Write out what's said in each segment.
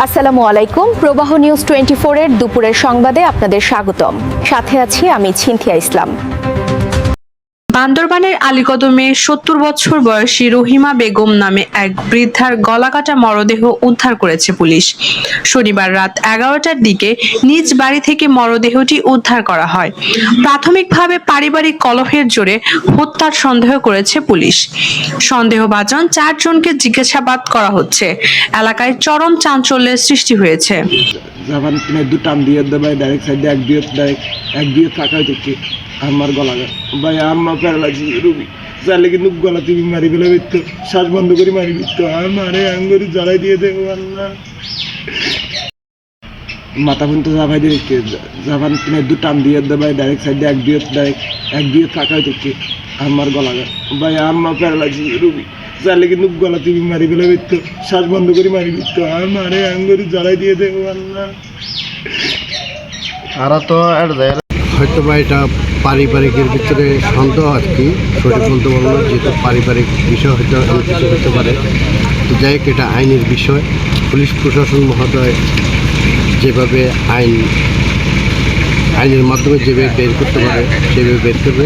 আসসালামু আলাইকুম। প্রবাহ নিউজ 24 এর দুপুরের সংবাদে আপনাদের স্বাগতম। সাথে আছি আমি ছিন্থিয়া ইসলাম। বান্দরবানের আলীকদমে ৭০ বছর বয়সী রহিমা বেগম নামে এক বৃদ্ধার গলাকাটা মরদেহ উদ্ধার করেছে পুলিশ। শনিবার রাত ১১টার দিকে নিজ বাড়ি থেকে মরদেহটি উদ্ধার করা হয়। প্রাথমিকভাবে পারিবারিক কলহের জোরে হত্যার সন্দেহ করেছে পুলিশ। সন্দেহভাজন ৪ জনকে জিজ্ঞাসাবাদ করা হচ্ছে। এলাকায় চরম চাঞ্চল্যের সৃষ্টি হয়েছে। জাপান দু টান দিয়ে ভাই ডাইরেক্ট সাইডে এক দিয়ে ফাঁকা হইতে আমার গলা ভাই আমার প্যারালাইসিস রুগী চাইলে কিন্তু গলা তুমি মারি ফেলে দিত, শ্বাস বন্ধ করে মারি দিত, আমারে আঙ্গুরি জ্বালাই দিয়ে দেবো আল্লাহ। মাথা পর্যন্ত জাপাই দিয়ে জাপান দু টান দিয়ে ভাই ডাইরেক্ট সাইডে এক দিয়ে ফাঁকা হইতে আমার গলা ভাই আমার প্যারালাইসিস রুগী চাইলে কিন্তু গলা তুমি মারি ফেলে দিত, শ্বাস বন্ধ করে মারি দিত, আমারে আঙ্গুরি জ্বালাই দিয়ে দেবো আল্লাহ। আর তো হয়তো বা এটা পারিবারিকের ভিতরে সন্দেহ আর কি, সঠিক বলতে বলবো না, যেহেতু পারিবারিক বিষয় হয়তো অনেক কিছু হতে পারে। তো যাই হোক, এটা আইনের বিষয়। পুলিশ প্রশাসন মহোদয় যেভাবে আইনের মাধ্যমে যেভাবে বের করতে পারে সেভাবে বের করবে।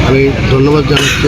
আমি ধন্যবাদ জানাচ্ছি